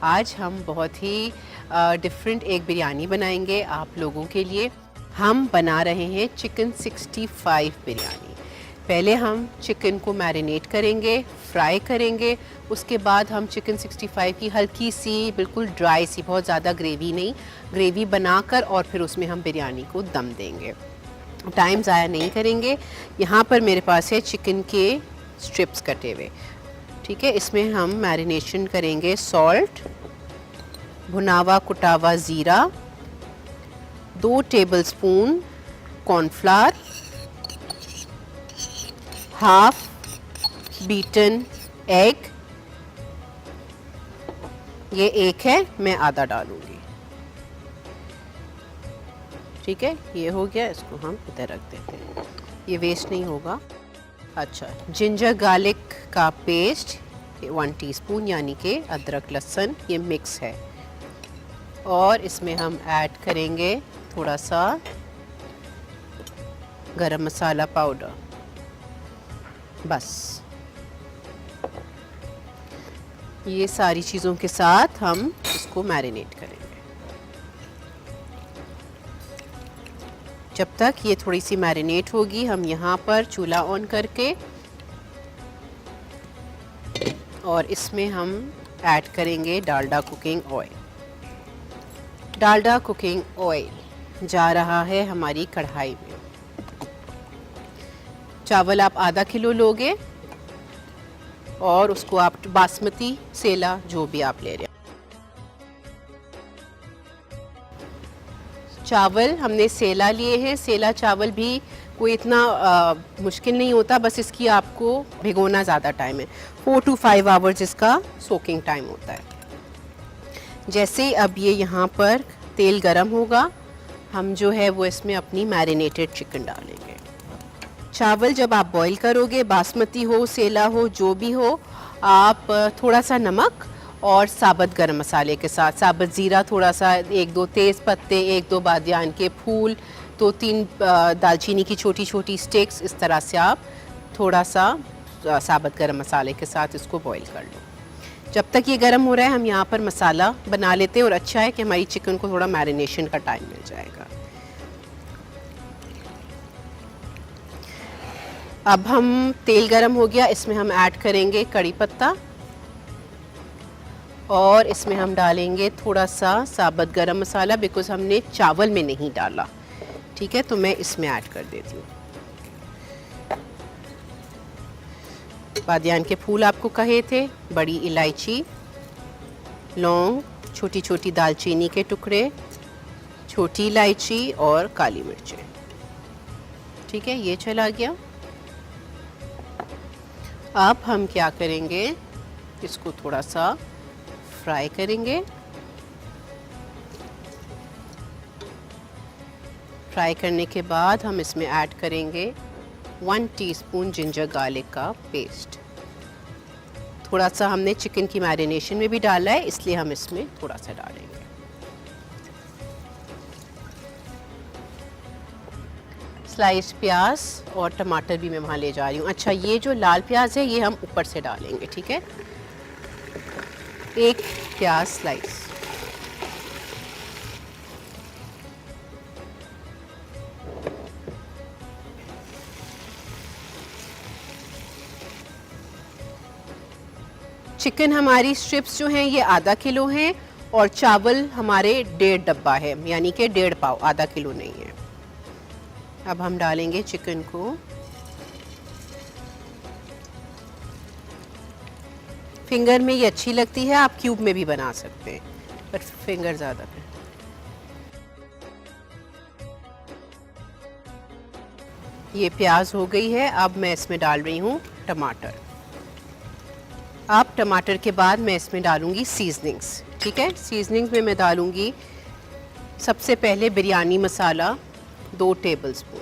आज हम बहुत ही डिफरेंट एक बिरयानी बनाएंगे आप लोगों के लिए। हम बना रहे हैं चिकन 65 बिरयानी। पहले हम चिकन को मैरिनेट करेंगे, फ्राई करेंगे, उसके बाद हम चिकन 65 की हल्की सी बिल्कुल ड्राई सी, बहुत ज़्यादा ग्रेवी नहीं, ग्रेवी बनाकर और फिर उसमें हम बिरयानी को दम देंगे। टाइम ज़ाया नहीं करेंगे। यहाँ पर मेरे पास है चिकन के स्ट्रिप्स कटे हुए, ठीक है। इसमें हम मैरिनेशन करेंगे सॉल्ट, भुनावा कुटावा ज़ीरा, 2 tablespoon cornflour, half beaten egg, ये एक है, मैं आधा डालूंगी, ठीक है। ये हो गया, इसको हम इधर रख देते हैं, ये वेस्ट नहीं होगा। अच्छा, जिंजर गार्लिक का पेस्ट 1 टीस्पून, यानी कि अदरक लहसुन ये मिक्स है। और इसमें हम ऐड करेंगे थोड़ा सा गरम मसाला पाउडर, बस। ये सारी चीज़ों के साथ हम इसको मैरिनेट करेंगे। जब तक ये थोड़ी सी मैरिनेट होगी, हम यहाँ पर चूल्हा ऑन करके और इसमें हम ऐड करेंगे Dalda cooking oil. Dalda cooking oil जा रहा है हमारी कढ़ाई में। चावल आप आधा किलो लोगे और उसको आप बासमती, सेला, जो भी आप ले रहे हैं। चावल हमने सेला लिए हैं। सेला चावल भी कोई इतना मुश्किल नहीं होता, बस इसकी आपको भिगोना ज़्यादा टाइम है। 4 to 5 आवर्स इसका सोकिंग टाइम होता है। जैसे अब ये यहाँ पर तेल गरम होगा, हम जो है वो इसमें अपनी मैरिनेटेड चिकन डालेंगे। चावल जब आप बॉईल करोगे, बासमती हो, सेला हो, जो भी हो, आप थोड़ा सा नमक और साबुत गरम मसाले के साथ, साबुत ज़ीरा थोड़ा सा, 1-2 तेज़ पत्ते, 1-2 बादियान के फूल, 2-3 दालचीनी की छोटी छोटी स्टिक्स, इस तरह से आप थोड़ा सा साबुत गरम मसाले के साथ इसको बॉईल कर लो। जब तक ये गर्म हो रहा है, हम यहाँ पर मसाला बना लेते हैं। और अच्छा है कि हमारी चिकन को थोड़ा मैरिनेशन का टाइम मिल जाएगा। अब हम तेल गरम हो गया, इसमें हम ऐड करेंगे कड़ी पत्ता और इसमें हम डालेंगे थोड़ा सा साबुत गरम मसाला, बिकॉज़ हमने चावल में नहीं डाला, ठीक है। तो मैं इसमें ऐड कर देती हूँ। बादियान के फूल आपको कहे थे, बड़ी इलायची, लौंग, छोटी छोटी दालचीनी के टुकड़े, छोटी इलायची और काली मिर्चें, ठीक है। ये चला गया। अब हम क्या करेंगे, इसको थोड़ा सा फ्राई करेंगे। फ्राई करने के बाद हम इसमें ऐड करेंगे 1 टीस्पून जिंजर गार्लिक का पेस्ट। थोड़ा सा हमने चिकन की मैरिनेशन में भी डाला है, इसलिए हम इसमें थोड़ा सा डालेंगे। स्लाइस प्याज और टमाटर भी मैं वहाँ ले जा रही हूँ। अच्छा, ये जो लाल प्याज है ये हम ऊपर से डालेंगे, ठीक है। 1 प्याज स्लाइस। चिकन हमारी स्ट्रिप्स जो हैं ये आधा किलो हैं और चावल हमारे 1.5 डब्बा है, यानी कि 1.5 पाव, आधा किलो नहीं है। अब हम डालेंगे चिकन को। फिंगर में ये अच्छी लगती है, आप क्यूब में भी बना सकते हैं, बट फिंगर ज़्यादा है। ये प्याज हो गई है। अब मैं इसमें डाल रही हूँ टमाटर। अब टमाटर के बाद मैं इसमें डालूंगी सीजनिंग्स, ठीक है। सीजनिंग्स में मैं डालूंगी सबसे पहले बिरयानी मसाला 2 टेबलस्पून।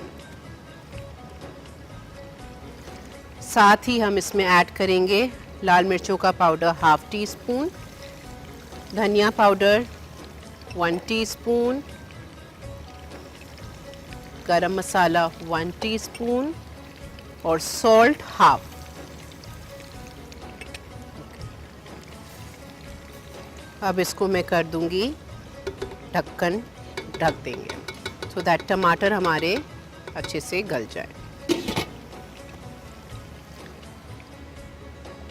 साथ ही हम इसमें ऐड करेंगे लाल मिर्चों का पाउडर 1/2 टीस्पून, धनिया पाउडर 1 टीस्पून, गरम मसाला 1 टीस्पून और सॉल्ट 1/2। अब इसको मैं कर दूंगी ढक्कन, ढक देंगे सो दैट टमाटर हमारे अच्छे से गल जाए।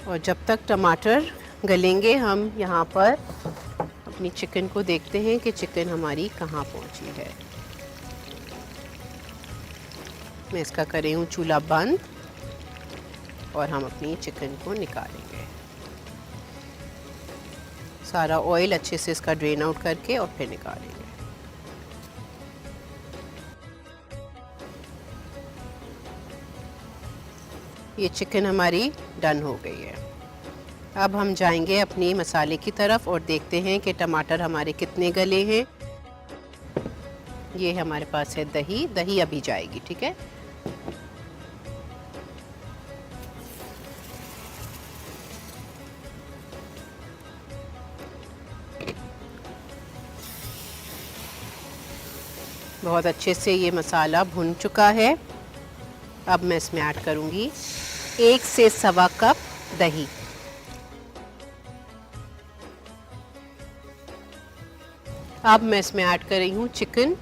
और जब तक टमाटर गलेंगे हम यहाँ पर अपनी चिकन को देखते हैं कि चिकन हमारी कहाँ पहुँची है। मैं इसका कर रही हूँ चूल्हा बंद और हम अपनी चिकन को निकालेंगे। सारा ऑयल अच्छे से इसका ड्रेन आउट करके और फिर निकालेंगे। ये चिकन हमारी डन हो गई है। अब हम जाएंगे अपने मसाले की तरफ और देखते हैं कि टमाटर हमारे कितने गले हैं। ये हमारे पास है दही, दही अभी जाएगी, ठीक है। बहुत अच्छे से ये मसाला भुन चुका है। अब मैं इसमें ऐड करूंगी 1 से सवा कप दही। अब मैं इसमें ऐड कर रही हूँ चिकन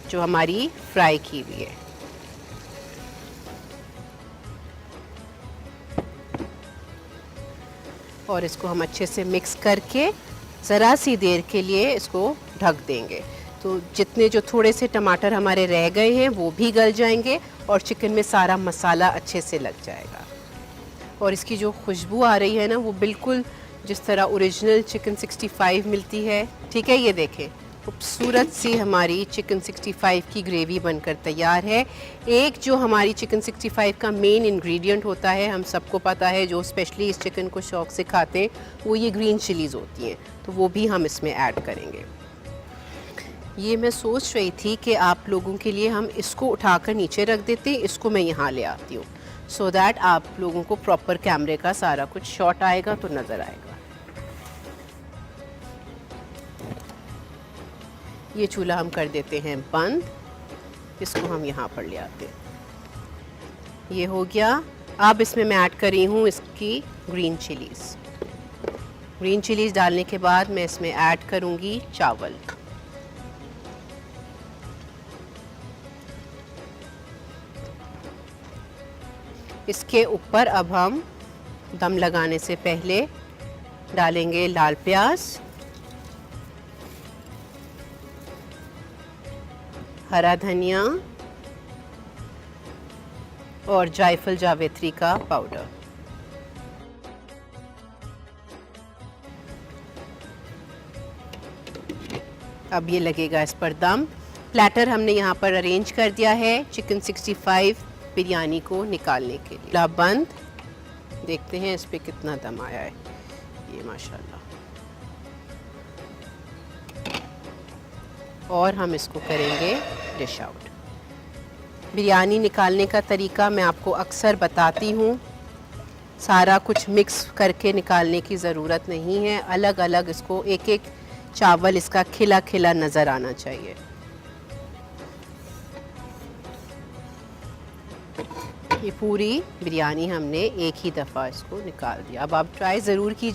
जो हमारी फ्राई की हुई है। और इसको हम अच्छे से मिक्स करके ज़रा सी देर के लिए इसको ढक देंगे। तो जितने जो थोड़े से टमाटर हमारे रह गए हैं वो भी गल जाएंगे और चिकन में सारा मसाला अच्छे से लग जाएगा। और इसकी जो खुशबू आ रही है ना, वो बिल्कुल जिस तरह ओरिजिनल चिकन 65 मिलती है, ठीक है। ये देखें, खूबसूरत सी हमारी चिकन 65 की ग्रेवी बनकर तैयार है। एक जो हमारी चिकन 65 का मेन इंग्रेडिएंट होता है, हम सबको पता है, जो स्पेशली इस चिकन को शौक़ से खाते हैं, वो ये ग्रीन चिलीज़ होती हैं, तो वो भी हम इसमें ऐड करेंगे। ये मैं सोच रही थी कि आप लोगों के लिए हम इसको उठाकर नीचे रख देते हैं, इसको मैं यहाँ ले आती हूँ सो दैट आप लोगों को प्रॉपर कैमरे का सारा कुछ शॉट आएगा तो नज़र आएगा। ये चूल्हा हम कर देते हैं बंद, इसको हम यहाँ पर ले आते हैं। ये हो गया। अब इसमें मैं ऐड कर रही हूँ इसकी ग्रीन चिलीज़। ग्रीन चिलीज़ डालने के बाद मैं इसमें ऐड करूँगी चावल। इसके ऊपर अब हम दम लगाने से पहले डालेंगे लाल प्याज, हरा धनिया और जायफल जावित्री का पाउडर। अब ये लगेगा इस पर दम। प्लेटर हमने यहाँ पर अरेंज कर दिया है चिकन 65 बिरयानी को निकालने के लिए। चूल्हा बंद, देखते हैं इस पे कितना दम आया है। ये माशाल्लाह। और हम इसको करेंगे डिश आउट। बिरयानी निकालने का तरीका मैं आपको अक्सर बताती हूँ, सारा कुछ मिक्स करके निकालने की ज़रूरत नहीं है। अलग अलग इसको एक एक चावल इसका खिला खिला नज़र आना चाहिए। ये पूरी बिरयानी हमने एक ही दफ़ा इसको निकाल दिया। अब आप ट्राई ज़रूर कीजिए।